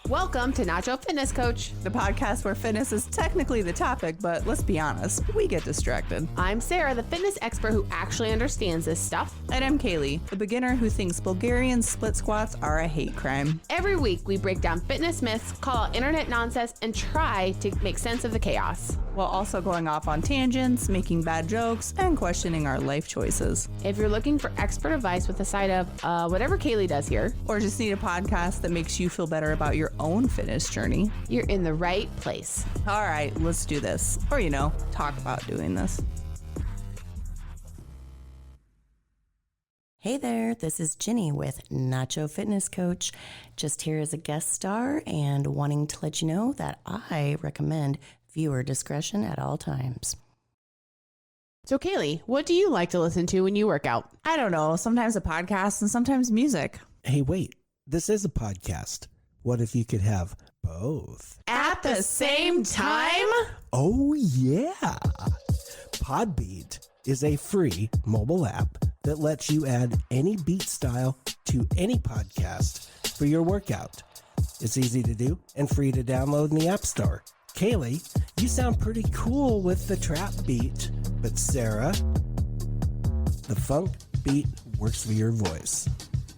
Welcome to Nacho Fitness Coach, the podcast where fitness is technically the topic, but let's be honest, we get distracted. I'm Sarah, the fitness expert who actually understands this stuff. And I'm Caleigh, the beginner who thinks Bulgarian split squats are a hate crime. Every week, we break down fitness myths, call out internet nonsense, and try to make sense of the chaos. While also going off on tangents, making bad jokes, and questioning our life choices. If you're looking for expert advice with a side of whatever Caleigh does here, or just need a podcast that makes you feel better about your own fitness journey, you're in the right place. All right, let's do this. Or, talk about doing this. Hey there, this is Ginny with Nacho Fitness Coach, just here as a guest star and wanting to let you know that I recommend viewer discretion at all times. So Caleigh, what do you like to listen to when you work out? I don't know, sometimes a podcast and sometimes music. Hey, wait, this is a podcast. What if you could have both? At the same time? Oh, yeah. Podbeat is a free mobile app that lets you add any beat style to any podcast for your workout. It's easy to do and free to download in the App Store. Caleigh, you sound pretty cool with the trap beat, but Sarah, the funk beat works for your voice.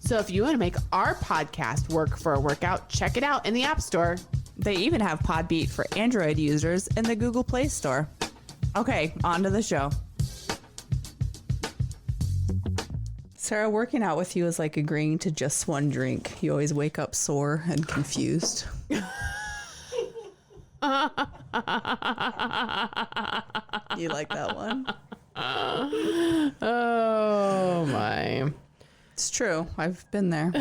So if you want to make our podcast work for a workout, check it out in the App Store. They even have Podbeat for Android users in the Google Play Store. Okay, on to the show. Sarah, working out with you is like agreeing to just one drink. You always wake up sore and confused. You like that one? Oh my. It's true. I've been there.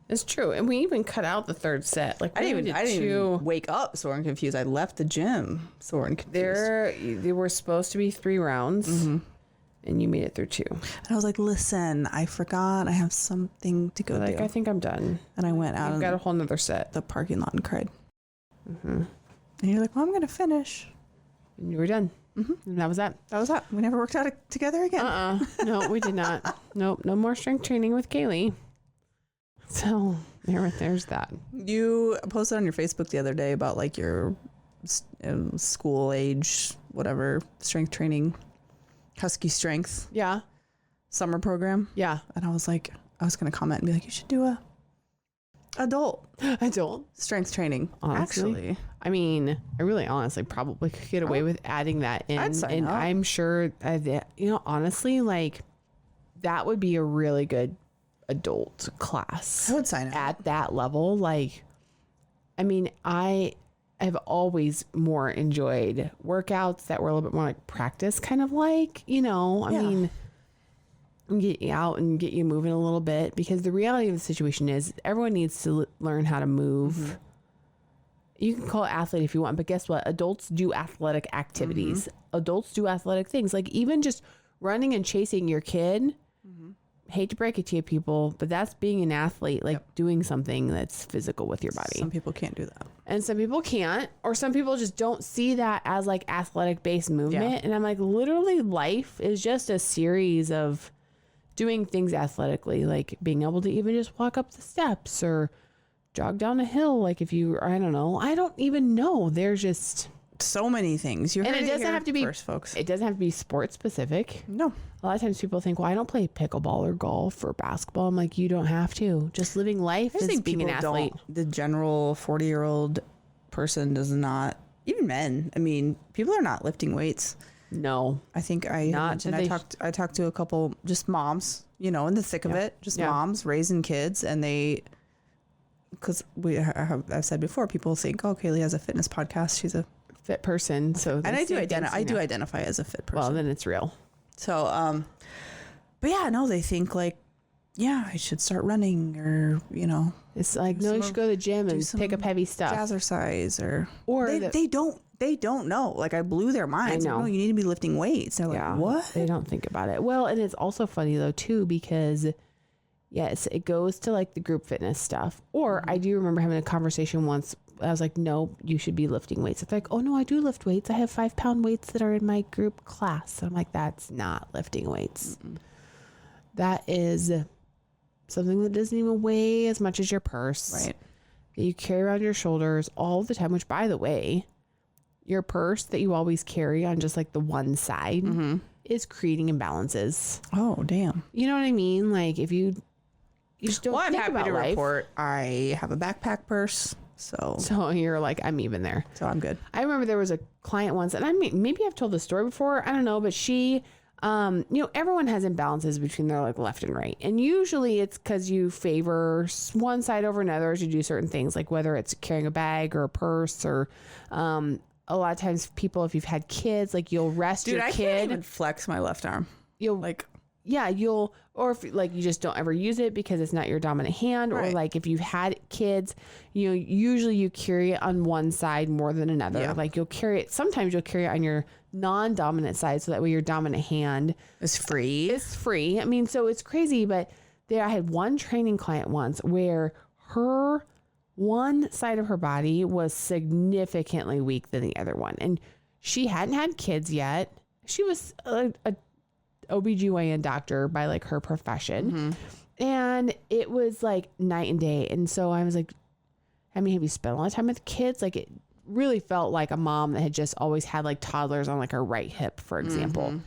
It's true. And we even cut out the third set. Like I didn't even wake up sore and confused. I left the gym sore and confused. There were supposed to be 3 rounds, and you made it through 2. And I was like, listen, I forgot I have something to go do. I think I'm done. And I went out I've got a whole nother set. The parking lot and cried. And you're like, well, I'm going to finish. And you were done. And that was that. That was that. We never worked out together again. No, we did not. Nope. No more strength training with Caleigh. So there's that. You posted on your Facebook the other day about like your school age, whatever, strength training, Husky Strength. Yeah. Summer program. Yeah. And I was like, I was going to comment and be like, you should do a adult strength training. Honestly, actually, I mean, I really honestly probably could get away with adding that in. I'd sign up. I'm sure honestly, like that would be a really good adult class. I would sign up at that level. Like, I mean, I have always more enjoyed workouts that were a little bit more like practice, kind of like, I mean, get you out and get you moving a little bit, because the reality of the situation is everyone needs to learn how to move. You can call it athlete if you want, but guess what? Adults do athletic activities. Adults do athletic things, like even just running and chasing your kid. Hate to break it to you people, but that's being an athlete, like doing something that's physical with your body. Some people can't do that. And some people can't, or some people just don't see that as like athletic based movement. Yeah. And I'm like, literally life is just a series of doing things athletically, like being able to even just walk up the steps or jog down a hill. Like if you, I don't even know. There's just so many things. And it doesn't have to be first, folks. It doesn't have to be sports specific. No. A lot of times people think, well, I don't play pickleball or golf or basketball. I'm like, you don't have to. Just living life is being an athlete. The general 40-year-old person does not, even men. I mean, people are not lifting weights. No. I think I talked to a couple just moms, in the thick of it, just moms raising kids, and because I've said before, people think, oh, Caleigh has a fitness podcast. She's a fit person. So, and I do identify as a fit person. Well, then it's real. So, but yeah, no, they think like, yeah, I should start running, or, it's like, no, you should go to the gym and pick up heavy stuff. Jazzercise, or they don't know. Like, I blew their minds. I know. Like, no, you need to be lifting weights. They're like, what? They don't think about it. Well, and it's also funny though, too, because yes, it goes to like the group fitness stuff. Or I do remember having a conversation once. I was like, no, you should be lifting weights. It's like, oh no, I do lift weights. I have 5-pound weights that are in my group class. And I'm like, that's not lifting weights. That is something that doesn't even weigh as much as your purse. Right. that you carry around your shoulders all the time, which, by the way, your purse that you always carry on just like the one side is creating imbalances. Oh, damn. You know what I mean? Like if you just don't I'm think happy about to life. report I have a backpack purse. So you're like, I'm even there. So I'm good. I remember there was a client once, and I mean, maybe I've told the story before. I don't know, but she, everyone has imbalances between their like left and right. And usually it's because you favor one side over another as you do certain things, like whether it's carrying a bag or a purse or, a lot of times people, if you've had kids, like you'll rest your kid. Dude, I can't even flex my left arm. You'll like, yeah, or if like you just don't ever use it because it's not your dominant hand, or like if you've had kids, usually you carry it on one side more than another. Yeah. Like sometimes you'll carry it on your non-dominant side, so that way your dominant hand is free. It's free. I mean, so it's crazy, but I had one training client once where her one side of her body was significantly weak than the other one. And she hadn't had kids yet. She was a OBGYN doctor by like her profession. And it was like night and day. And so I was like, I mean, have you spent a lot of time with kids? Like it really felt like a mom that had just always had like toddlers on like her right hip, for example.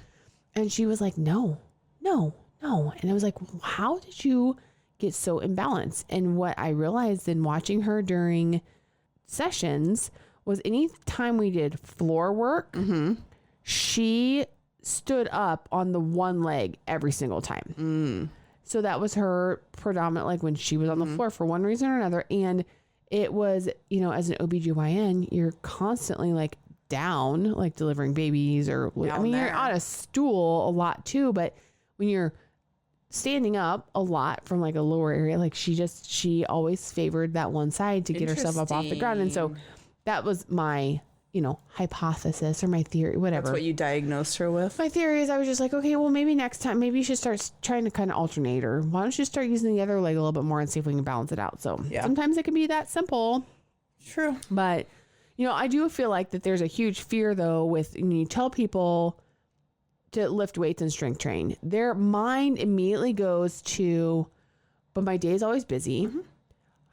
And she was like, no. And I was like, how did you get so imbalanced? And what I realized in watching her during sessions was any time we did floor work, she stood up on the one leg every single time. So that was her predominant, like when she was on the floor for one reason or another. And it was, as an OBGYN, you're constantly like down, like delivering babies or, you're on a stool a lot too, but when you're standing up a lot from like a lower area, like she always favored that one side to get herself up off the ground. And so that was my, hypothesis or my theory, whatever. That's what you diagnosed her with? My theory is I was just like, okay, well, maybe next time, maybe you should start trying to kind of alternate, or why don't you start using the other leg a little bit more and see if we can balance it out. So sometimes it can be that simple. True. But, I do feel like that there's a huge fear though with, when you tell people to lift weights and strength train, their mind immediately goes to, but my day is always busy.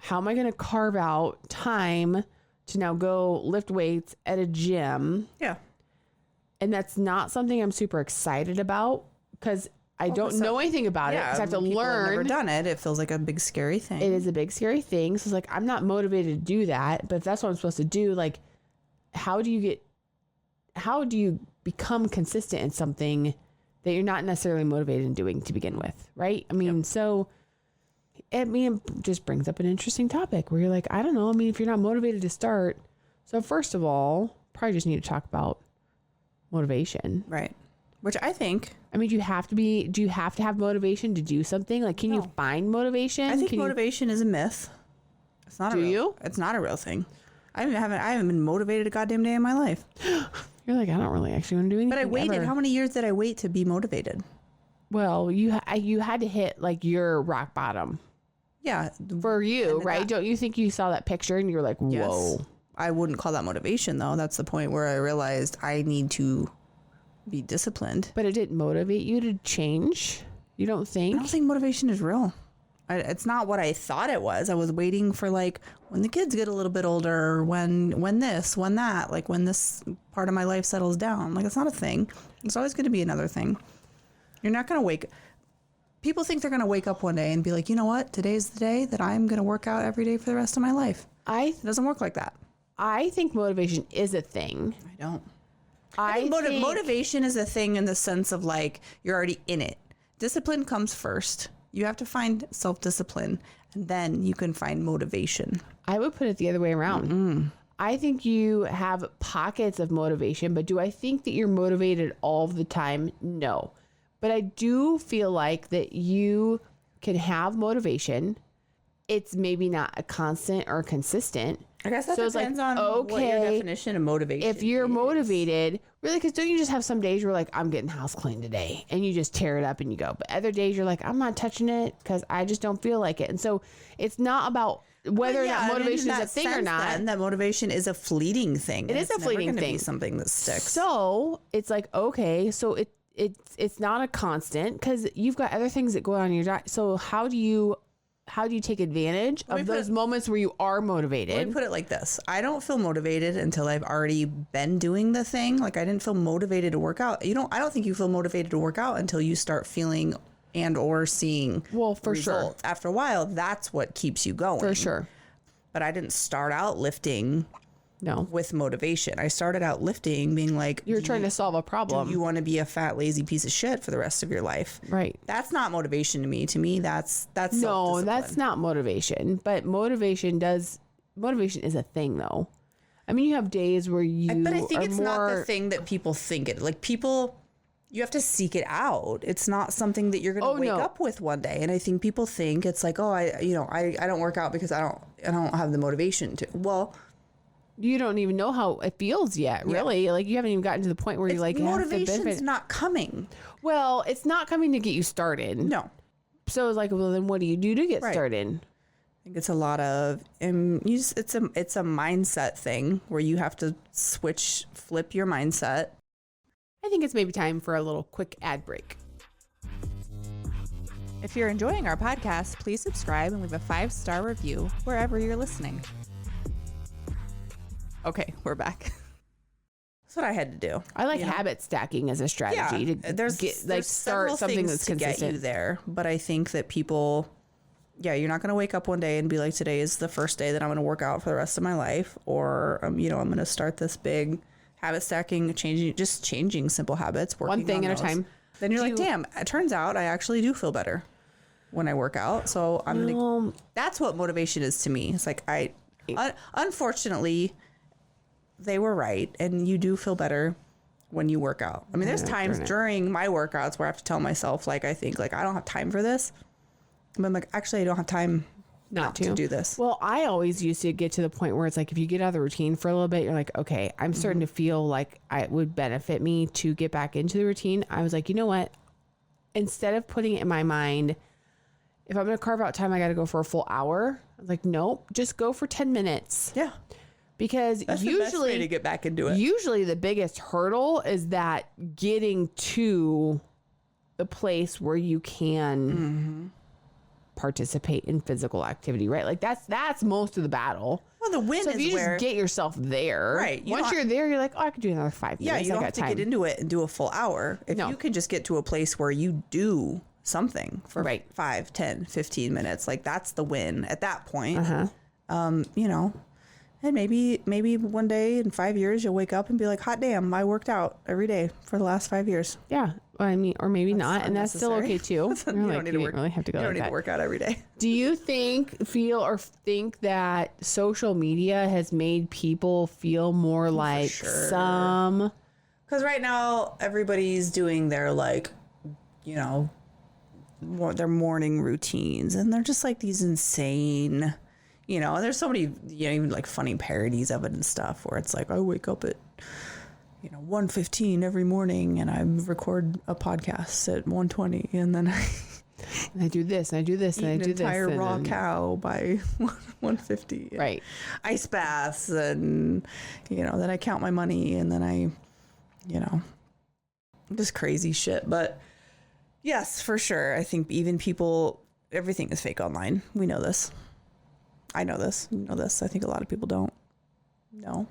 How am I going to carve out time to now go lift weights at a gym? Yeah. And that's not something I'm super excited about because I don't know anything about it. Because I have to learn. I've never done it. It feels like a big scary thing. It is a big scary thing. So it's like, I'm not motivated to do that, but if that's what I'm supposed to do, like, how do you become consistent in something that you're not necessarily motivated in doing to begin with? Right. I mean, so it just brings up an interesting topic where you're like, I don't know. I mean, if you're not motivated to start. So first of all, probably just need to talk about motivation. Right. Which I think. I mean, do you have to have motivation to do something? Like, can you find motivation? I think motivation is a myth. It's not It's not a real thing. I haven't been motivated a goddamn day in my life. You're like, I don't really actually want to do anything. But I waited. Ever. How many years did I wait to be motivated? Well, you had to hit like your rock bottom. Yeah. For you, right? Don't you think you saw that picture and you were like, whoa? Yes. I wouldn't call that motivation though. That's the point where I realized I need to be disciplined. But it didn't motivate you to change? You don't think? I don't think motivation is real. It's not what I thought it was. I was waiting for like when the kids get a little bit older, when this, when that, like when this part of my life settles down. Like it's not a thing. It's always going to be another thing. You're not going to people think they're going to wake up one day and be like, you know what? Today's the day that I'm going to work out every day for the rest of my life. It doesn't work like that. I think motivation is a thing. I don't. I think motivation is a thing in the sense of like you're already in it. Discipline comes first. You have to find self-discipline, and then you can find motivation. I would put it the other way around. I think you have pockets of motivation, but do I think that you're motivated all the time? No. But I do feel like that you can have motivation. It's maybe not a constant or consistent. I guess that depends on what your definition of motivation is. If you're motivated, really, because don't you just have some days where like, I'm getting house clean today and you just tear it up and you go. But other days you're like, I'm not touching it because I just don't feel like it. And so it's not about whether or not motivation is a thing or not. Then, that motivation is a fleeting thing. It is a fleeting thing. Be something that sticks. So it's like, okay, so it's not a constant because you've got other things that go on in your diet. So how do you how do you take advantage of those moments where you are motivated? Let me put it like this. I don't feel motivated until I've already been doing the thing. Like I didn't feel motivated to work out. I don't think you feel motivated to work out until you start feeling and or seeing for sure. results. After a while, that's what keeps you going. For sure. But I didn't start out lifting with motivation. I started out lifting being like, you're trying to solve a problem. Do you want to be a fat, lazy piece of shit for the rest of your life? Right. That's not motivation to me. To me, that's no, that's not motivation. But motivation is a thing though. I mean, you have days where but I think it's not the thing that people think it. Like people, you have to seek it out. It's not something that you're going to wake up with one day. And I think people think it's like, I don't work out because I don't have the motivation to. Well, you don't even know how it feels yet, really. Like you haven't even gotten to the point where you're like, motivation's not coming. Well, it's not coming to get you started. No. So it's like, well, then what do you do to get started? I think it's a lot of, it's a mindset thing where you have to flip your mindset. I think it's maybe time for a little quick ad break. If you're enjoying our podcast, please subscribe and leave a 5-star review wherever you're listening. Okay, we're back. That's what I had to do. I like habit stacking as a strategy to start something that's consistent. Get you there, but I think that people, you're not going to wake up one day and be like, today is the first day that I'm going to work out for the rest of my life, or I'm going to start this big habit stacking, changing simple habits, working one thing at a time. Then you're like, damn, it turns out I actually do feel better when I work out. So that's what motivation is to me. It's like unfortunately, they were right, and you do feel better when you work out. I mean, there's times during my workouts where I have to tell myself, like, I think, like, I don't have time for this. But I'm like, actually, I don't have time not to do this. Well, I always used to get to the point where it's like, if you get out of the routine for a little bit, you're like, okay, I'm starting to feel like it would benefit me to get back into the routine. I was like, you know what? Instead of putting it in my mind, if I'm going to carve out time, I got to go for a full hour. I was like, nope, just go for 10 minutes. Yeah. Because that's the best way to get back into it. Usually the biggest hurdle is that getting to the place where you can participate in physical activity, right? Like that's most of the battle. Well, the win is if you just get yourself there, right? Once you're there, you're like, oh, I could do another 5 minutes. Yeah, you don't have to get into it and do a full hour. If you can just get to a place where you do something for 5, 10, 15 minutes, like that's the win at that point. And maybe one day in 5 years you'll wake up and be like, hot damn, I worked out every day for the last 5 years. Yeah. I mean, or maybe not. And that's still okay too. You don't need to really have to go. You don't need to work out every day. Do you think that social media has made people feel more like some? Because right now everybody's doing their their morning routines, and they're just like these insane, and there's so many, even like funny parodies of it and stuff where it's like, I wake up at 1:15 every morning and I record a podcast at 1:20 and then I do this and I do this and I do this. Entire raw cow by 1:50. Right. Ice baths and then I count my money and then I just crazy shit. But yes, for sure. I think even people, everything is fake online. We know this. I know this. You know this. I think a lot of people don't know.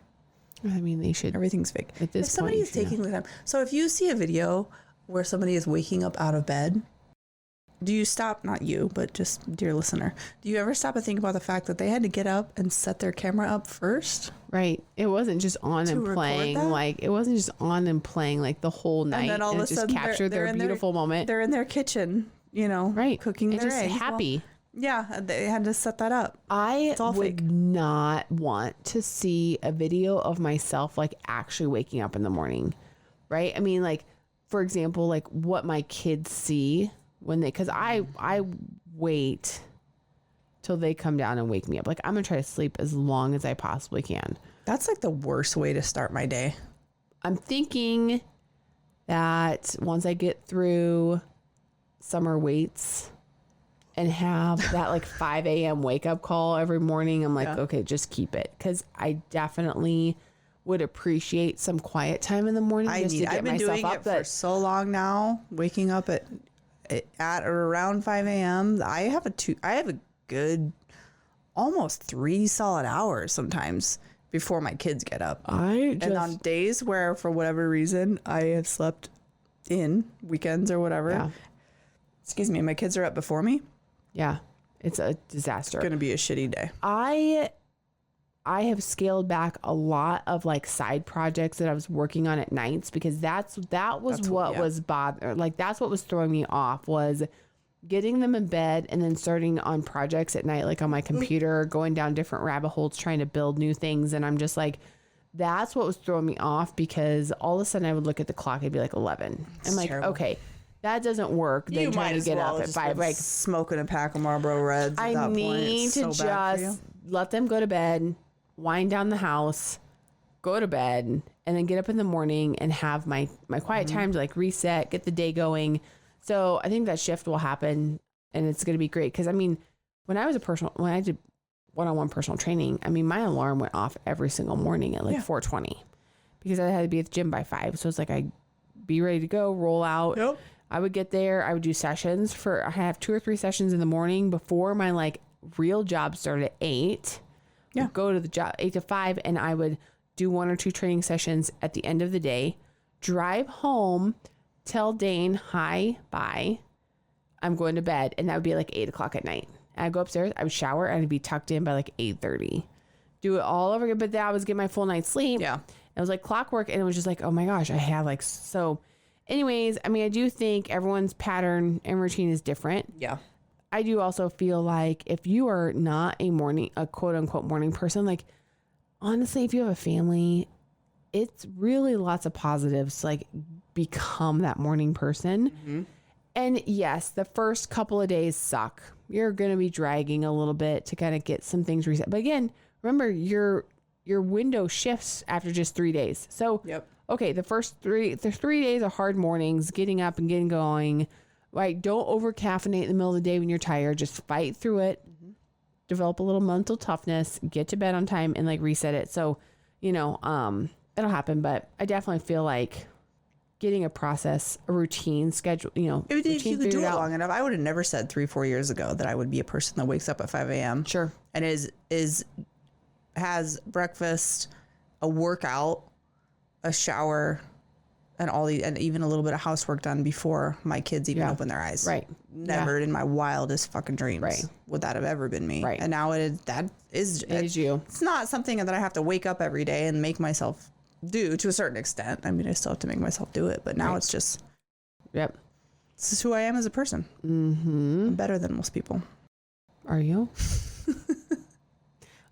I mean, they should. Everything's fake. At this if somebody is taking the time. So if you see a video where somebody is waking up out of bed, do you stop? Not you, but just dear listener. Do you ever stop and think about the fact that they had to get up and set their camera up first? Right. It wasn't just on and playing. Like it wasn't just on and playing like the whole night. And then all of a sudden, just captured their beautiful moment. They're in their kitchen, right, cooking their just eggs. Happy. Well, yeah, they had to set that up. I would not want to see a video of myself like actually waking up in the morning, right? I mean, like, for example, like what my kids see when because I wait till they come down and wake me up. Like, I'm going to try to sleep as long as I possibly can. That's like the worst way to start my day. I'm thinking that once I get through summer weights and have that like 5 a.m. wake up call every morning, I'm like, okay, just keep it. Because I definitely would appreciate some quiet time in the morning just to get I've been myself doing up. it for so long now, waking up at or around 5 a.m. I have a good almost 3 solid hours sometimes before my kids get up. And on days where, for whatever reason, I have slept in weekends or whatever, excuse me, my kids are up before me. Yeah, it's a disaster. It's going to be a shitty day. I have scaled back a lot of like side projects that I was working on at nights, because that was what was that's what was throwing me off, was getting them in bed and then starting on projects at night, like on my computer, going down different rabbit holes, trying to build new things. And I'm just like, that's what was throwing me off, because all of a sudden I would look at the clock, it'd be like 11. I'm like, terrible. Okay, that doesn't work. Then trying to get up at 5, like smoking a pack of Marlboro Reds. I need to just let them go to bed, wind down the house, go to bed, and then get up in the morning and have my quiet time to like reset, get the day going. So I think that shift will happen, and it's going to be great. Because I mean, when I did one-on-one personal training, I mean, my alarm went off every single morning at like 4:20, because I had to be at the gym by 5. So it's like, I'd be ready to go, roll out. Yep. I would get there. I would do sessions I have 2 or 3 sessions in the morning before my like real job started at 8. Yeah. Go to the job 8 to 5, and I would do 1 or 2 training sessions at the end of the day, drive home, tell Dane, hi, bye, I'm going to bed. And that would be like 8 o'clock at night. And I'd go upstairs, I would shower, and I'd be tucked in by like 8:30. Do it all over again. But then I was getting my full night's sleep. Yeah. It was like clockwork, and it was just like, oh my gosh, I have like, so anyways, I mean, I do think everyone's pattern and routine is different. Yeah. I do also feel like if you are not a quote unquote morning person, like honestly, if you have a family, it's really lots of positives to like become that morning person. Mm-hmm. And yes, the first couple of days suck. You're going to be dragging a little bit to kind of get some things reset. But again, remember your window shifts after just 3 days. So, okay, the 3 days are hard mornings, getting up and getting going. Right? Don't over caffeinate in the middle of the day when you're tired. Just fight through it. Mm-hmm. Develop a little mental toughness. Get to bed on time and like reset it. So, it'll happen. But I definitely feel like getting a process, a routine schedule, if you could do it long enough. I would have never said 3-4 years ago that I would be a person that wakes up at 5 a.m. Sure. And has breakfast, a workout, a shower, and even a little bit of housework done before my kids even open their eyes. Right. Never in my wildest fucking dreams would that have ever been me. Right. And now that is you. It's not something that I have to wake up every day and make myself do, to a certain extent. I mean, I still have to make myself do it, but now it's just, this is who I am as a person. Mm-hmm. I'm better than most people. Are you?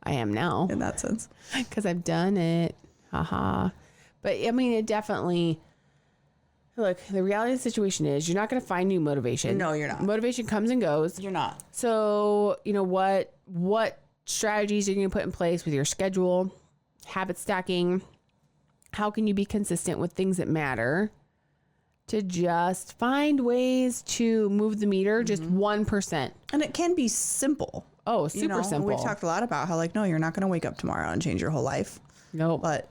I am now. In that sense. Because I've done it. Haha. But I mean, it definitely, look, the reality of the situation is you're not going to find new motivation. No, you're not. Motivation comes and goes. You're not. So, what strategies are you going to put in place with your schedule, habit stacking? How can you be consistent with things that matter to just find ways to move the meter just 1%? And it can be simple. Oh, super simple. We've talked a lot about how no, you're not going to wake up tomorrow and change your whole life. No. But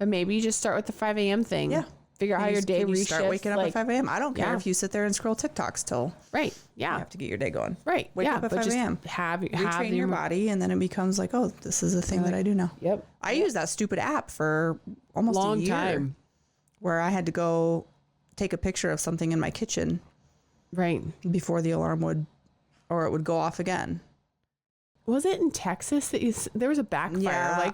maybe you just start with the 5 a.m. thing. Yeah. Figure out how your day reshifts. Start waking up at 5 a.m. I don't care if you sit there and scroll TikToks till. Right. Yeah. You have to get your day going. Right. Wake up at 5 a.m. Retrain your body, and then it becomes like, oh, this is a thing that I do now. Yep. I used that stupid app for almost a year. Time. Where I had to go take a picture of something in my kitchen. Right. Before the alarm would go off again. Was it in Texas that there was a backfire? Yeah, I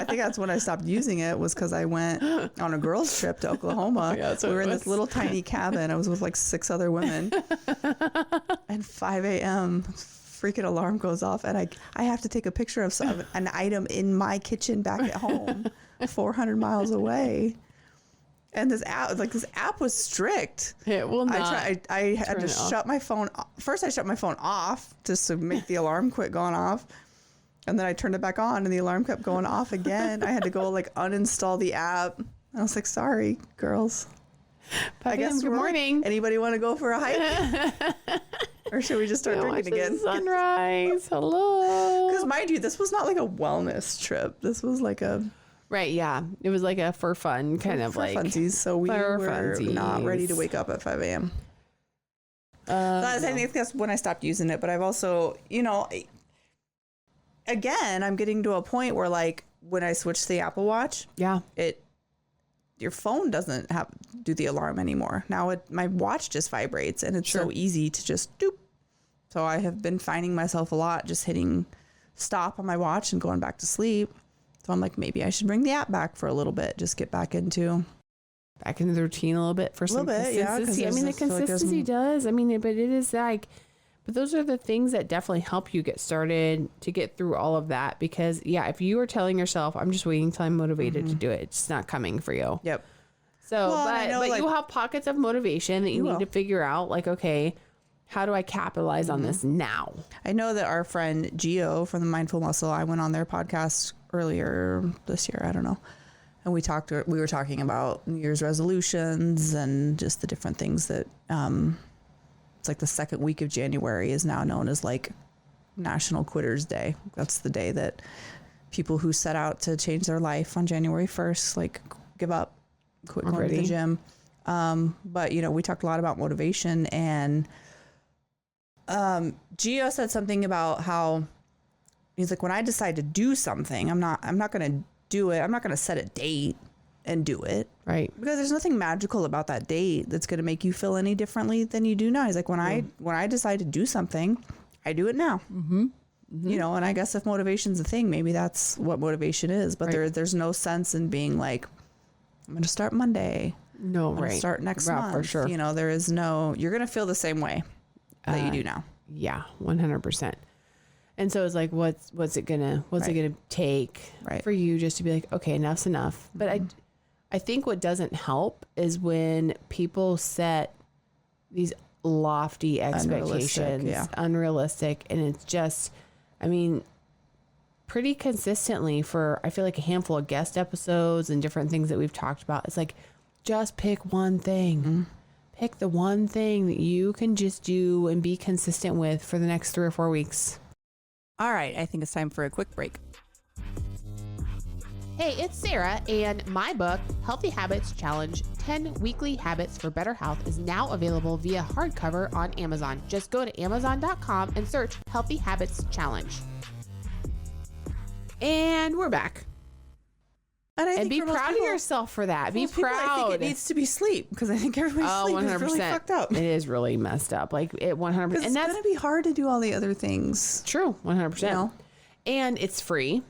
think that's when I stopped using it, was because I went on a girls trip to Oklahoma. We were in this little tiny cabin. I was with like 6 other women. And 5 a.m. freaking alarm goes off, and I have to take a picture of an item in my kitchen back at home, 400 miles away. And this app was strict. It will not. I had to shut my phone. First, I shut my phone off just to make the alarm quit going off. And then I turned it back on, and the alarm kept going off again. I had to go uninstall the app. I was like, sorry, girls. I guess good morning. Anybody want to go for a hike? Or should we just start drinking again? Sunrise. Hello. Because mind you, this was not like a wellness trip. This was like a... Right, yeah. It was like a for fun kind of for funsies. So we were not ready to wake up at 5 a.m. I think that's when I stopped using it. But I've also, again, I'm getting to a point where like when I switch to the Apple Watch, your phone doesn't do the alarm anymore. Now my watch just vibrates, and it's so easy to just doop. So I have been finding myself a lot just hitting stop on my watch and going back to sleep. So I'm like, maybe I should bring the app back for a little bit, just get back into the routine a little bit for some consistency. I mean, the consistency does. I mean, but it is like, but those are the things that definitely help you get started to get through all of that. Because if you are telling yourself, I'm just waiting till I'm motivated to do it, it's not coming for you. Yep. So, but you have pockets of motivation that you need to figure out. Like, okay, how do I capitalize on this now? I know that our friend Gio from the Mindful Muscle, I went on their podcast earlier this year. I don't know. And we were talking about New Year's resolutions and just the different things that, it's like the second week of January is now known as like National Quitters Day. That's the day that people who set out to change their life on January 1st, like give up, quit going to the gym. But we talked a lot about motivation, and Gio said something about how he's like, when I decide to do something, I'm not going to do it. I'm not going to set a date and do it. Right. Because there's nothing magical about that date that's going to make you feel any differently than you do now. He's like, when I decide to do something, I do it now. Mm-hmm. Mm-hmm. And I guess if motivation's a thing, maybe that's what motivation is. But there's no sense in being like, I'm going to start Monday. No, I'm going to start next month. For sure. There is no, you're going to feel the same way that you do now. Yeah, 100%. And so it's like, what's it gonna take for you just to be like, okay, enough's enough. But I think what doesn't help is when people set these lofty expectations, unrealistic, and it's just, I mean, pretty consistently for, I feel like a handful of guest episodes and different things that we've talked about. It's like, just pick one thing. Mm-hmm. Pick the one thing that you can just do and be consistent with for the next 3 or 4 weeks. All right, I think it's time for a quick break. Hey, it's Sarah, and my book, Healthy Habits Challenge, 10 Weekly Habits for Better Health, is now available via hardcover on Amazon. Just go to Amazon.com and search Healthy Habits Challenge. And we're back. And be proud of yourself for that. Be proud. I think it needs to be sleep, because I think everybody's sleep 100%. Is really fucked up. It is really messed up. Like it 100%. And that's going to be hard to do all the other things. True. 100%. And it's free.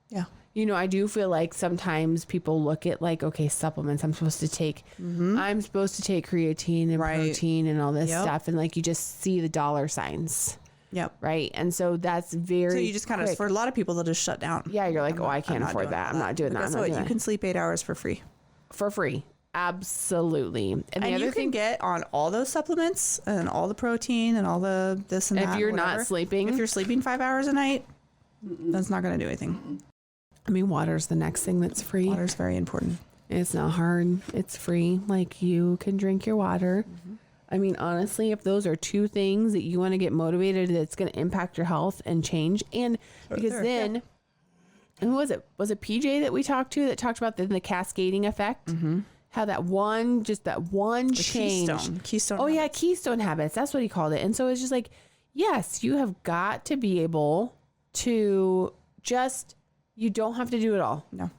Yeah. I do feel like sometimes people look at like, okay, supplements. I'm supposed to take creatine and protein and all this stuff. And like, you just see the dollar signs. Yep. Right. And so that's very So you just kind of, for a lot of people, they'll just shut down. Yeah. You're like, I can't afford that. I'm not doing that. Guess what? You can sleep 8 hours for free. For free. Absolutely. And the other you can get on all those supplements and all the protein and all the this and that. If you're not sleeping. If you're sleeping 5 hours a night, that's not going to do anything. I mean, water's the next thing that's free. Water's very important. It's not hard. It's free. Like, you can drink your water. Mm-hmm. I mean, honestly, if those are 2 things that you want to get motivated, that's going to impact your health and change. And because and who was it? Was it PJ that we talked to that talked about the cascading effect? Mm-hmm. How that one change. Keystone. Oh, yeah. Keystone habits. That's what he called it. And so it's just like, yes, you have got to be able to just, you don't have to do it all. No.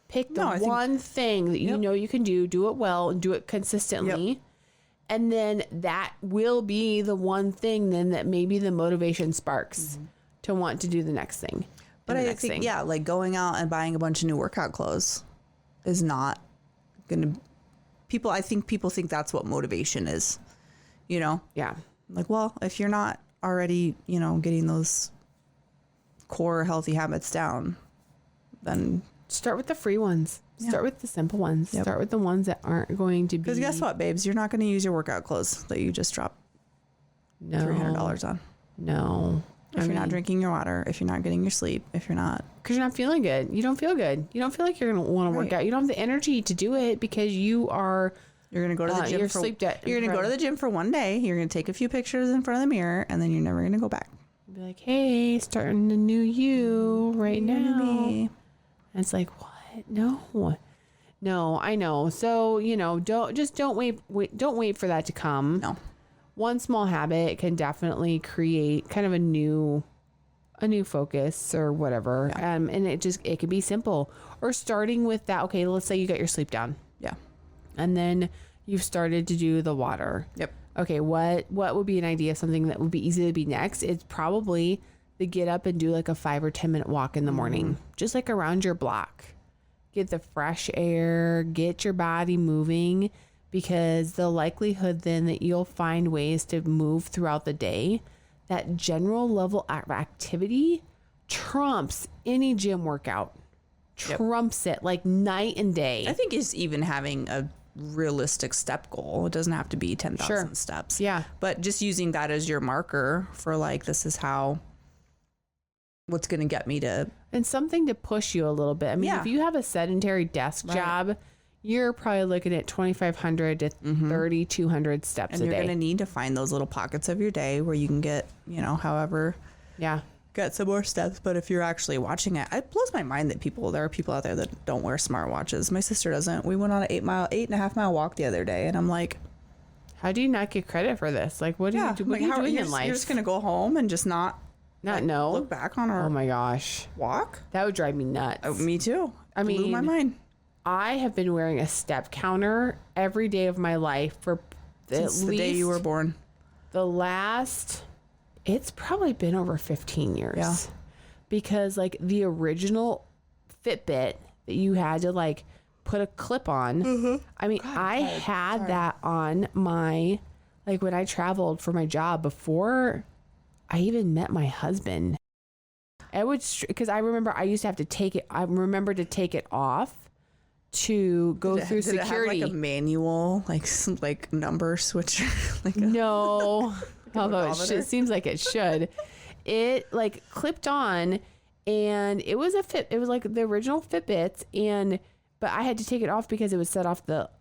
Pick the one thing that you know you can do it well, and do it consistently. Yep. And then that will be the one thing then that maybe the motivation sparks to want to do the next thing. But I think, like going out and buying a bunch of new workout clothes is not going to, I think people think that's what motivation is, Yeah. Like, well, if you're not already, getting those core healthy habits down, then start with the free ones. Start with the simple ones. Yep. Start with the ones that aren't going to be. Because guess what, babes? You're not going to use your workout clothes that you just dropped $300 on. No. If you're not drinking your water, if you're not getting your sleep, if you're not. Because you're not feeling good. You don't feel good. You don't feel like you're going to want to work out. You don't have the energy to do it because you are. You're going to go to the gym. You're going to go to the gym for one day. You're going to take a few pictures in front of the mirror, and then you're never going to go back. Be like, hey, starting a new you right now. And it's like, what? No, I know. So, don't wait for that to come. No. one small habit can definitely create kind of a new focus or whatever. Yeah. And it can be simple, or starting with that. Okay, let's say you got your sleep down. Yeah. And then you've started to do the water. Yep. Okay, what would be an idea of something that would be easy to be next? It's probably to get up and do like a 5 or 10 minute walk in the morning, just like around your block. Get the fresh air, get your body moving, because the likelihood then that you'll find ways to move throughout the day, that general level of activity trumps any gym workout. Trumps it like night and day. I think it's even having a realistic step goal. It doesn't have to be 10,000 steps. Yeah. But just using that as your marker for like, this is what's going to get me to. And something to push you a little bit. I mean, if you have a sedentary desk job, you're probably looking at 2,500 to 3,200 steps a day. And you're going to need to find those little pockets of your day where you can get, however. Yeah. Get some more steps. But if you're actually watching it blows my mind that there are people out there that don't wear smartwatches. My sister doesn't. We went on an 8.5 mile walk the other day, and I'm like, how do you not get credit for this? Like, what are you doing in life? You're just going to go home and just not know? Look back on our oh my gosh, walk? That would drive me nuts. Oh, me too. Blew my mind. I have been wearing a step counter every day of my life for Since the day you were born. It's probably been over 15 years. Yeah. Because like the original Fitbit that you had to like put a clip on. I mean, I had that on my, like when I traveled for my job before I even met my husband. I would, because I remember I used to have to take it. I remember to take it off to go through security. Did it have like a manual, like number switcher? No, although it seems like it should. It like clipped on, and it was it was like the original Fitbits, but I had to take it off because it would set off the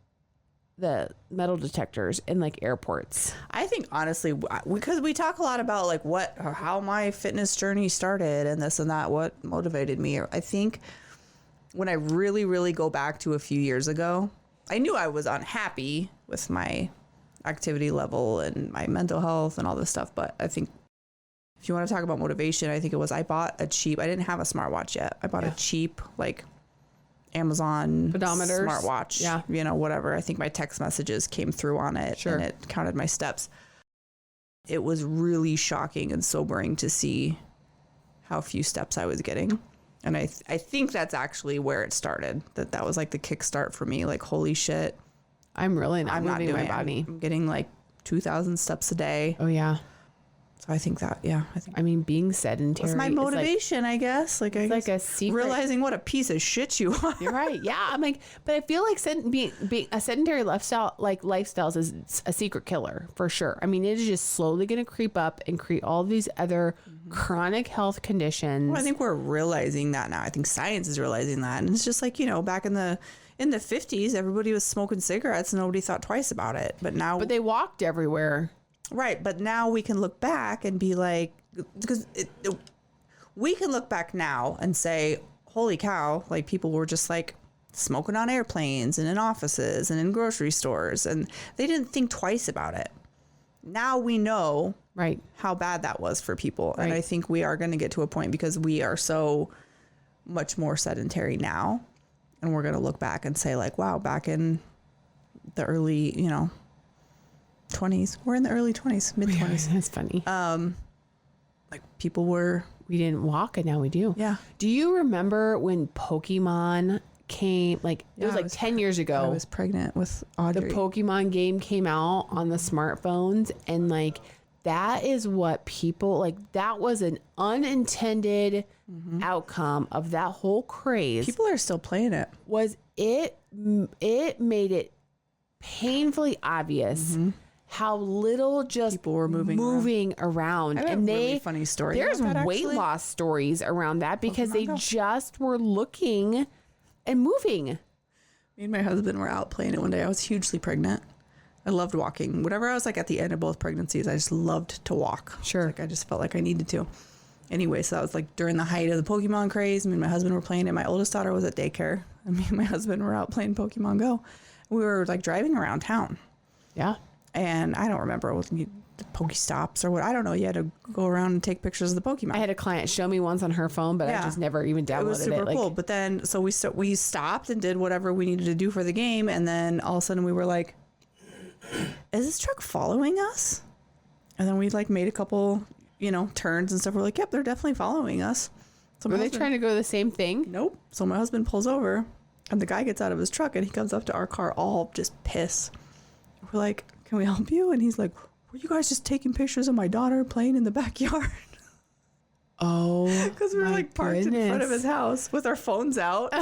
metal detectors in like airports. I think honestly, because we talk a lot about like how my fitness journey started and this and that, what motivated me. I think when I really, really go back to a few years ago, I knew I was unhappy with my activity level and my mental health and all this stuff. But I think if you want to talk about motivation, I think it was, I didn't have a smartwatch yet. I bought a cheap, like Amazon pedometer smartwatch, whatever. I think my text messages came through on it and it counted my steps. It was really shocking and sobering to see how few steps I was getting. And I think that's actually where it started. That was like the kickstart for me. Like, holy shit. I'm really not moving my body. I'm getting like 2,000 steps a day. Oh yeah. So I think that, I mean, being sedentary. It's my motivation, I guess. Like, it's like a secret. Realizing what a piece of shit you are. You're right. Yeah. I'm like, but I feel like being a sedentary lifestyles is a secret killer for sure. I mean, it is just slowly going to creep up and create all these other chronic health conditions. Well, I think we're realizing that now. I think science is realizing that. And it's just like, back in the 50s, everybody was smoking cigarettes and nobody thought twice about it. But they walked everywhere. Right. But now we can look back and be like, because we can look back now and say, holy cow, like people were just like smoking on airplanes and in offices and in grocery stores, and they didn't think twice about it. Now we know how bad that was for people. Right. And I think we are going to get to a point, because we are so much more sedentary now. And we're going to look back and say like, wow, back in the early, 20s. We're in the early 20s, mid 20s. That's funny. Like people we didn't walk and now we do. Yeah. Do you remember when Pokemon came? Like it was like 10 years ago. I was pregnant with Audrey. The Pokemon game came out on the smartphones, and like that is what people like. That was an unintended outcome of that whole craze. People are still playing it. It made it painfully obvious how little just people were moving around. And really funny story. There's weight loss stories around that because they just were looking and moving. Me and my husband were out playing it one day. I was hugely pregnant. I loved walking. Whatever I was like at the end of both pregnancies, I just loved to walk. Sure. Like I just felt like I needed to. Anyway, so that was like during the height of the Pokemon craze. Me and my husband were playing it. My oldest daughter was at daycare, and me and my husband were out playing Pokemon Go. We were like driving around town. Yeah. And I don't remember, Pokestops or what. I don't know. You had to go around and take pictures of the Pokemon. I had a client show me once on her phone, but I just never even downloaded it. It was super cool. But then, so we stopped and did whatever we needed to do for the game. And then all of a sudden we were like, is this truck following us? And then we like made a couple, turns and stuff. We're like, yep, they're definitely following us. So were they trying to go the same thing? Nope. So my husband pulls over and the guy gets out of his truck and he comes up to our car all just pissed. We're like, can we help you? And he's like, were you guys just taking pictures of my daughter playing in the backyard? Oh, because we were like parked in front of his house with our phones out.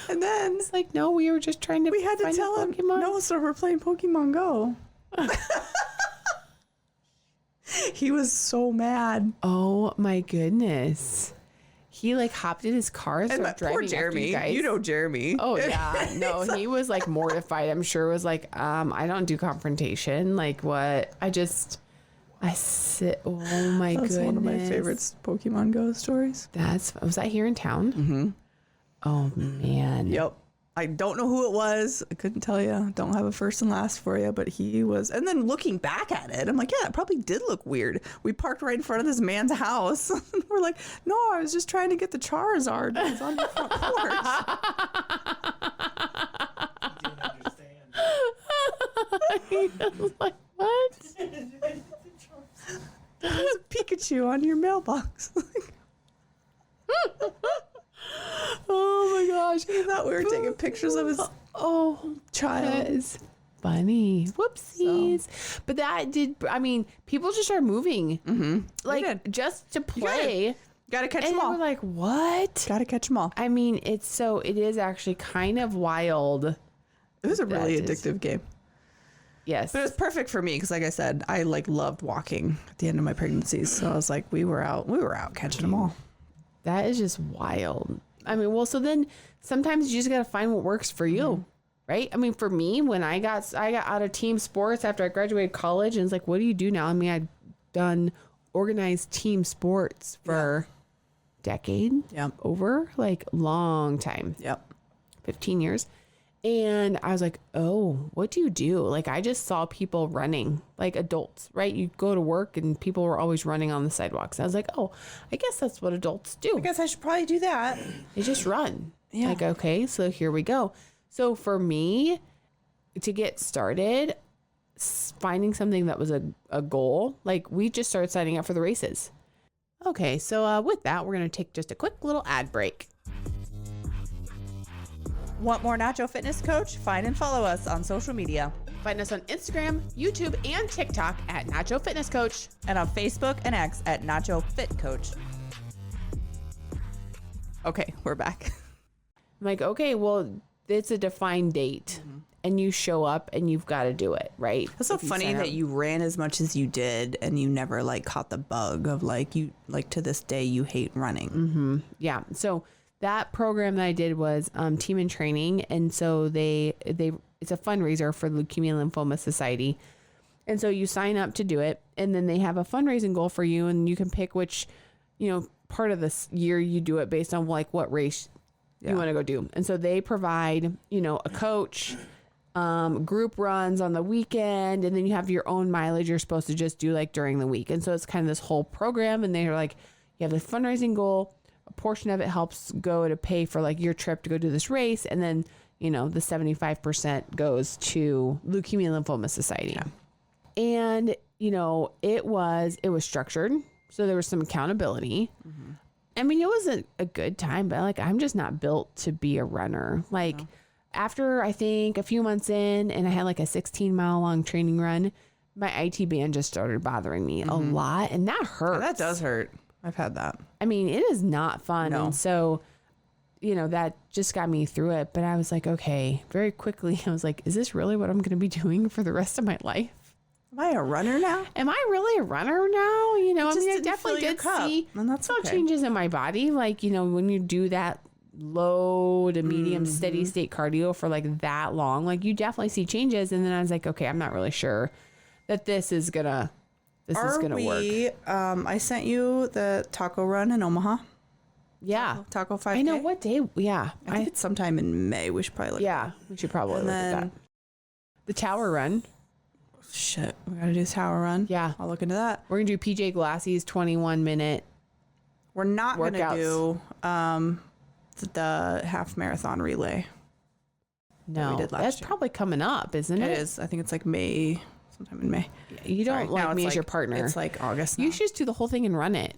And then it's like, no, we were just trying to. We had to tell him, no, so we're playing Pokemon Go. He was so mad. Oh my goodness. He like hopped in his car and started driving poor Jeremy. After you guys. You know Jeremy. Oh yeah. No, he was like mortified. I'm sure was like, I don't do confrontation. Like what? I sit. Oh my goodness. That's one of my favorite Pokemon Go stories. Was that here in town? Mm-hmm. Oh man. Yep. I don't know who it was. I couldn't tell you. Don't have a first and last for you, but he was. And then looking back at it, I'm like, yeah, it probably did look weird. We parked right in front of this man's house. We're like, no, I was just trying to get the Charizard that was on the front porch. I was like, what? There's a Pikachu on your mailbox. Oh my gosh. He thought we were taking pictures of his child. That is funny. Whoopsies. So. But that did, people just are moving. Mm-hmm. Like, just to play. Gotta catch them all. And we're like, what? Gotta catch them all. It is actually kind of wild. It was a really addictive game. Yes. But it was perfect for me because, like I said, I loved walking at the end of my pregnancies. So I was like, we were out catching them all. That is just wild. So then sometimes you just got to find what works for you, right? For me, when I got out of team sports after I graduated college, and it's like, what do you do now? I'd done organized team sports for a decade, over long time, 15 years. And I was like, oh, what do you do? I just saw people running, like adults, right? You go to work and people were always running on the sidewalks. I was like, oh, I guess that's what adults do. I guess I should probably do that. They just run. Yeah. Okay, so here we go. So for me to get started, finding something that was a goal, we just started signing up for the races. Okay, so with that, we're going to take just a quick little ad break. Want more Nacho Fitness Coach? Find and follow us on social media. Find us on Instagram, YouTube, and TikTok at Nacho Fitness Coach. And on Facebook and X at Nacho Fit Coach. Okay, we're back. I'm like, okay, well, it's a defined date. And you show up and you've got to do it, right? It's so funny that you ran as much as you did and you never caught the bug of you to this day you hate running. Mm-hmm. Yeah. So that program that I did was Team in Training, and so it's a fundraiser for the Leukemia and Lymphoma Society, and so you sign up to do it, and then they have a fundraising goal for you, and you can pick which, part of this year you do it based on what race you want to go do, and so they provide a coach, group runs on the weekend, and then you have your own mileage you're supposed to just do like during the week. And so it's kind of this whole program, and they're like, you have the fundraising goal, a portion of it helps go to pay for like your trip to go do this race, and then the 75% goes to Leukemia and Lymphoma Society. Yeah. And it was structured, so there was some accountability. Mm-hmm. I mean, it was a good time, but like, I'm just not built to be a runner. Like, after I think a few months in, and I had like a 16-mile long training run, my IT band just started bothering me a lot, and that hurts. Yeah, that does hurt. I've had that. I mean, it is not fun. No. And so, that just got me through it. But I was like, okay, very quickly, I was like, is this really what I'm going to be doing for the rest of my life? Am I a runner now? Am I really a runner now? I definitely did see changes in my body. Like, when you do that low to medium steady state cardio for like that long, like you definitely see changes. And then I was like, okay, I'm not really sure that this is gonna work. I sent you the taco run in Omaha. Yeah. Taco 5K. I know what day. Yeah. I think it's sometime in May. We should probably we should probably look at that. The tower run. Shit, we got to do tower run. Yeah. I'll look into that. We're going to do PJ Glassie's 21-minute. We're not going to do the half marathon relay. No, that's probably coming up, isn't it? It is. I think it's like May, sometime in May. You don't like me as your partner. It's like August now. You should just do the whole thing and run it.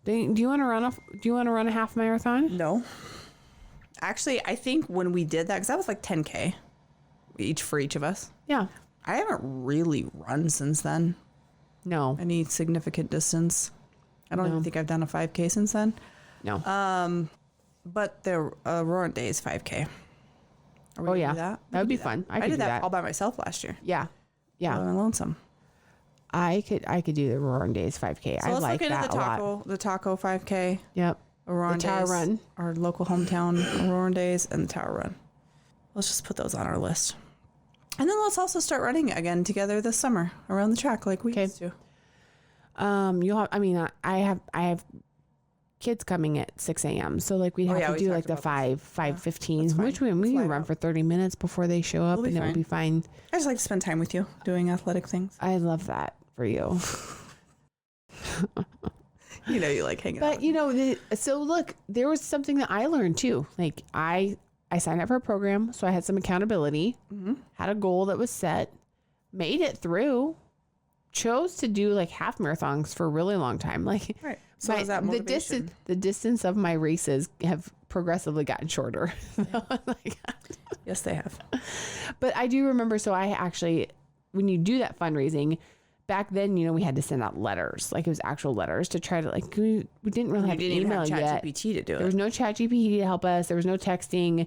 Do you want to run a? Do you want to run a half marathon? No. Actually, I think when we did that, because that was like 10K for each of us. Yeah. I haven't really run since then. No. Any significant distance. I don't even think I've done a 5K since then. No. But the Roaring Days 5K. Oh yeah, that would be fun. I could did do that all by myself last year. Yeah. All by lonesome. I could do the Roaring Days 5K. So I let's like look into that a lot. The taco 5K. Yep. Roaring The Tower Days, Run. Our local hometown Roaring Days, and the Tower Run. Let's just put those on our list. And then let's also start running again together this summer around the track like we used to. You'll have. I mean, I have kids coming at 6 a.m. So like we'd have to do like the 5:15, which we can run for 30 minutes before they show up, and it would be fine. I just like to spend time with you doing athletic things. I love that for you. You know, you like hanging out. But you know, so look, there was something that I learned too. Like I signed up for a program, so I had some accountability, had a goal that was set, made it through, chose to do like half marathons for a really long time. Like, right. So is that motivation? The distance of my races have progressively gotten shorter. Yes, they have. But I do remember, so I actually, when you do that fundraising, back then, you know, we had to send out letters, like it was actual letters to try to like, we didn't really have email yet. ChatGPT to do it. There was no ChatGPT to help us. There was no texting.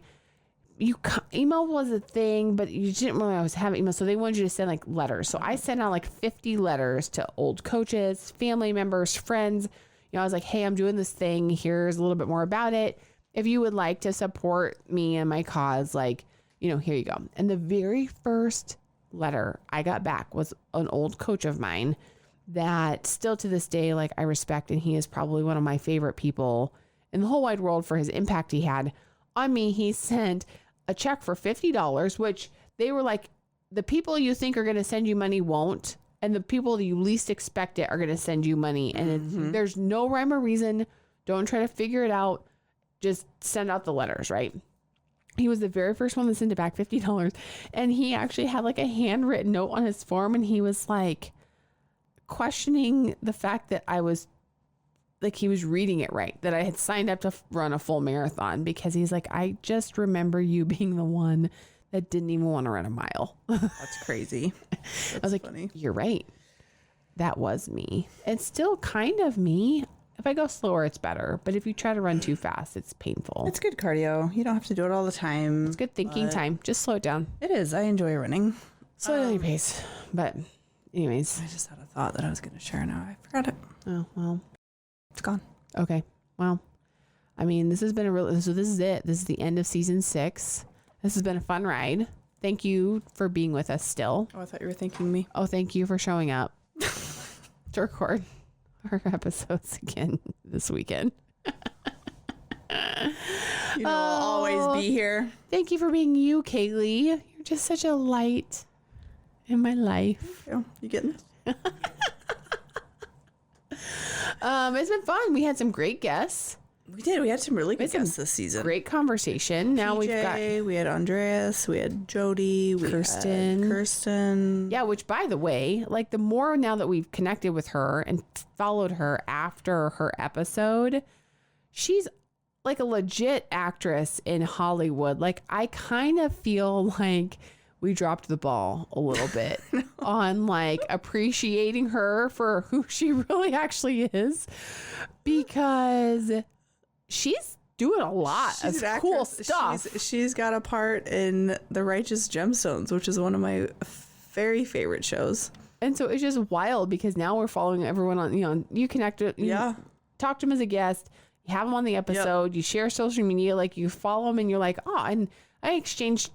Email was a thing, but you didn't really always have email. So they wanted you to send like letters. So I sent out like 50 letters to old coaches, family members, friends. You know, I was like, hey, I'm doing this thing. Here's a little bit more about it. If you would like to support me and my cause, like, you know, here you go. And the very first letter I got back was an old coach of mine that still to this day, like I respect, and he is probably one of my favorite people in the whole wide world for his impact he had on me. He sent a check for $50, which they were like, the people you think are going to send you money won't, and the people that you least expect it are going to send you money. And there's no rhyme or reason. Don't try to figure it out. Just send out the letters, right? He was the very first one that sent it back, $50. And he actually had like a handwritten note on his form, and he was like questioning the fact that I was like, he was reading it right, that I had signed up to run a full marathon, because he's like, I just remember you being the one that didn't even want to run a mile. That's crazy. I was like, funny. You're right. That was me. It's still kind of me. If I go slower, it's better. But if you try to run too fast, it's painful. It's good cardio. You don't have to do it all the time. It's good thinking time. Just slow it down. It is. I enjoy running. Slow down your pace. But anyways. I just had a thought that I was going to share now. I forgot it. Oh, well. It's gone. Okay. Well, I mean, this has been so this is it. This is the end of season 6. This has been a fun ride. Thank you for being with us still. Oh, I thought you were thanking me. Oh, thank you for showing up to record our episodes again this weekend. You know, I'll always be here. Thank you for being you, Caleigh. You're just such a light in my life. You getting it? It's been fun. We had some great guests. We did. We had some really good guests this season. Great conversation. Now we had Andreas, we had Jody, Kirsten. Yeah, which by the way, like the more now that we've connected with her and followed her after her episode, she's like a legit actress in Hollywood. Like I kind of feel like we dropped the ball a little bit on like appreciating her for who she really actually is, because she's doing a lot of cool stuff. She's got a part in The Righteous Gemstones, which is one of my very favorite shows. And so it's just wild, because now we're following everyone on, you know, you connect with, talk to them as a guest, you have them on the episode, you share social media, like you follow them and you're like, oh, and I exchanged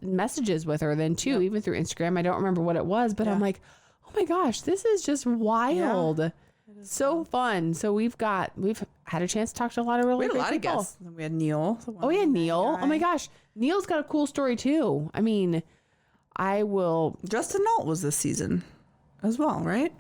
messages with her then too, even through Instagram. I don't remember what it was, but I'm like, oh my gosh, this is just wild. So fun. So we've had a chance to talk to a lot of really great people. Guests. We had Neil. Oh yeah, Neil. Oh my gosh, Neil's got a cool story too. I mean, I will. Justin Nault was this season as well, right?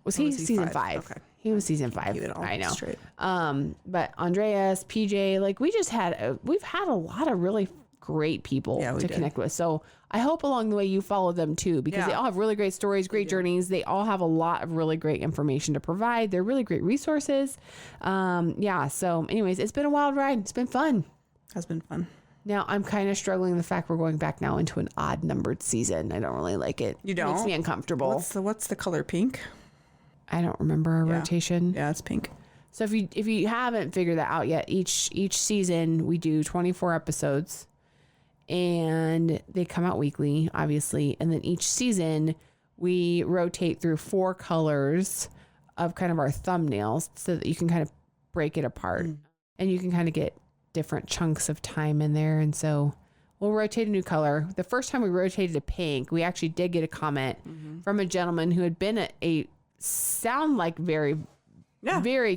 Was he season 5? Okay. He was season 5. Keep it all I know. straight. But Andreas, PJ, like we've had a lot of really great people to connect with. So I hope along the way you follow them too, because they all have really great stories, great journeys. They all have a lot of really great information to provide. They're really great resources. So anyways, it's been a wild ride. It's been fun. Has been fun. Now I'm kind of struggling with the fact we're going back now into an odd numbered season. I don't really like it. You don't? It makes me uncomfortable. What's the color? Pink? I don't remember our rotation. Yeah, it's pink. So if you haven't figured that out yet, each season we do 24 episodes. And they come out weekly, obviously. And then each season we rotate through 4 colors of kind of our thumbnails so that you can kind of break it apart. And you can kind of get different chunks of time in there. And so we'll rotate a new color. The first time we rotated to pink, we actually did get a comment from a gentleman who had been a sound like very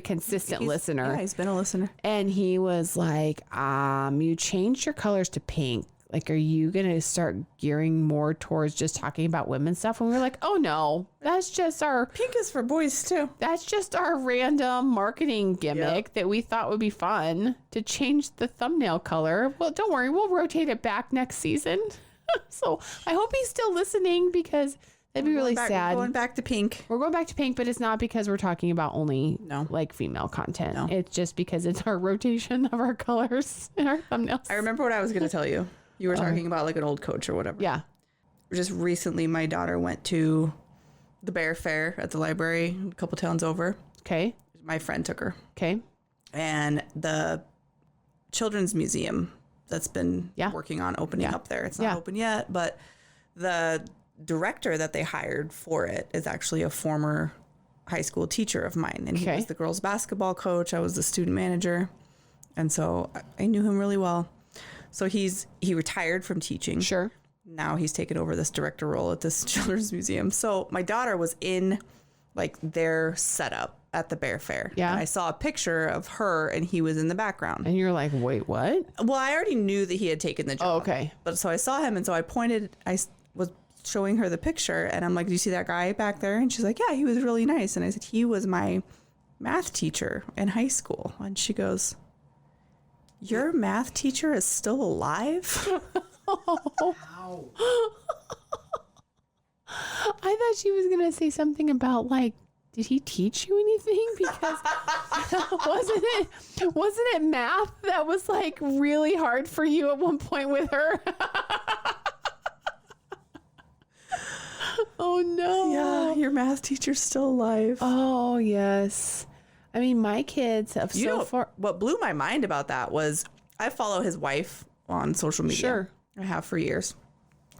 consistent listener. Yeah, he's been a listener. And he was like, you changed your colors to pink. Like, are you going to start gearing more towards just talking about women's stuff? And we were like, oh no, that's just our... Pink is for boys too. That's just our random marketing gimmick that we thought would be fun to change the thumbnail color. Well, don't worry, we'll rotate it back next season. So I hope he's still listening, because that'd be really sad. We're going back to pink. We're going back to pink, but it's not because we're talking about only like female content. No. It's just because it's our rotation of our colors in our thumbnails. I remember what I was going to tell you. You were talking about like an old coach or whatever. Yeah. Just recently, my daughter went to the Bear Fair at the library a couple towns over. Okay. My friend took her. Okay. And the Children's Museum that's been working on opening up there. It's not open yet, but the director that they hired for it is actually a former high school teacher of mine. And he was the girls' basketball coach. I was the student manager. And so I knew him really well. So he retired from teaching. Sure. Now he's taken over this director role at this Children's Museum. So my daughter was in like their setup at the Bear Fair. Yeah. And I saw a picture of her and he was in the background. And you're like, wait, what? Well, I already knew that he had taken the job. Oh, okay. But so I saw him, and so I was showing her the picture, and I'm like, do you see that guy back there? And she's like, yeah, he was really nice. And I said, he was my math teacher in high school. And she goes, your math teacher is still alive? Wow. I thought she was going to say something about like, did he teach you anything? Because wasn't it math that was like really hard for you at one point with her? Oh no. Yeah, your math teacher's still alive. Oh yes. I mean, my kids have what blew my mind about that was I follow his wife on social media. Sure. I have for years.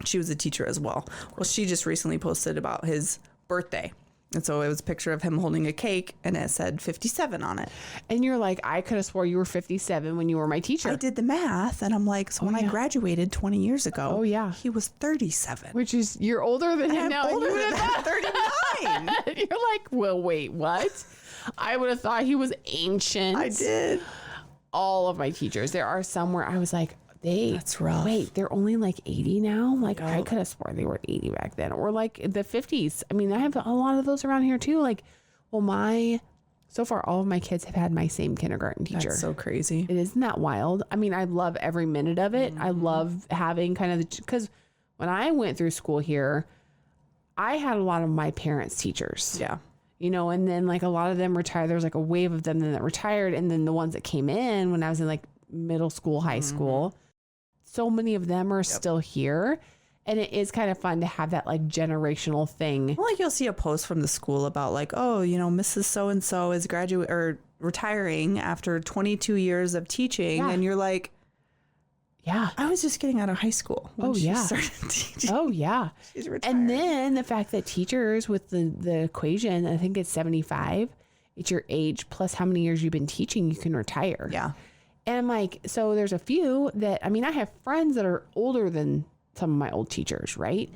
She was a teacher as well. Well, she just recently posted about his birthday. And so it was a picture of him holding a cake, and it said 57 on it. And you're like, I could have swore you were 57 when you were my teacher. I did the math, and I'm like, so when I graduated 20 years ago, he was 37. Which is, you're older than him now. Older than that, 39. You're like, well, wait, what? I would have thought he was ancient. I did. All of my teachers. There are some where I was like, that's rough. Wait, they're only like 80 now? Like, I could have sworn they were 80 back then. Or like the 50s. I mean, I have a lot of those around here too. Like, well, so far, all of my kids have had my same kindergarten teacher. That's so crazy. Isn't that wild? I mean, I love every minute of it. I love having kind of because when I went through school here, I had a lot of my parents' teachers. Yeah. You know, and then like a lot of them retired. There was like a wave of them then that retired. And then the ones that came in when I was in like middle school, high school, so many of them are still here. And it is kind of fun to have that like generational thing. Well, like you'll see a post from the school about like, oh, you know, Mrs. So-and-so is retiring after 22 years of teaching. And you're like, I was just getting out of high school when she started teaching. Oh, yeah. She's retired. And then the fact that teachers with the equation, I think it's 75, it's your age plus how many years you've been teaching, you can retire. Yeah. And I'm like, so there's a few that, I mean, I have friends that are older than some of my old teachers, right?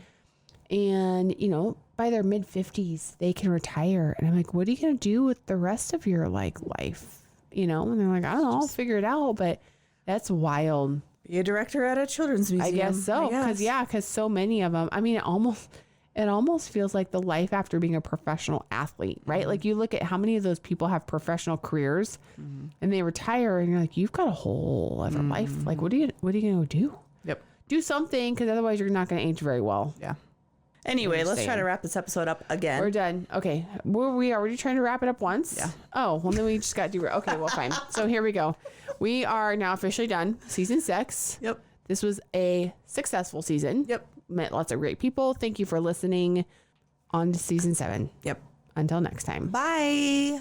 And, you know, by their mid 50s, they can retire. And I'm like, what are you going to do with the rest of your like life? You know? And they're like, I don't know, I'll figure it out. But that's wild. Be a director at a children's museum. I guess so. Because so many of them, I mean, it almost feels like the life after being a professional athlete, right? Mm-hmm. Like you look at how many of those people have professional careers and they retire and you're like, you've got a whole other life. Like, what are you going to do? Yep. Do something, because otherwise you're not going to age very well. Yeah. Anyway, let's try to wrap this episode up again. We're done. Okay. Were we already trying to wrap it up once? Yeah. Oh, well, then we just got to do... Okay, well, fine. So here we go. We are now officially done. Season 6. Yep. This was a successful season. Yep. Met lots of great people. Thank you for listening on to season 7. Yep. Until next time. Bye.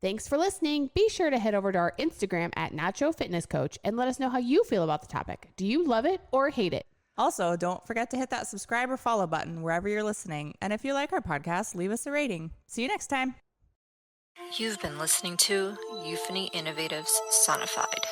Thanks for listening. Be sure to head over to our Instagram at Nacho Fitness Coach and let us know how you feel about the topic. Do you love it or hate it? Also, don't forget to hit that subscribe or follow button wherever you're listening. And if you like our podcast, leave us a rating. See you next time. You've been listening to Euphony Innovatives Sonified.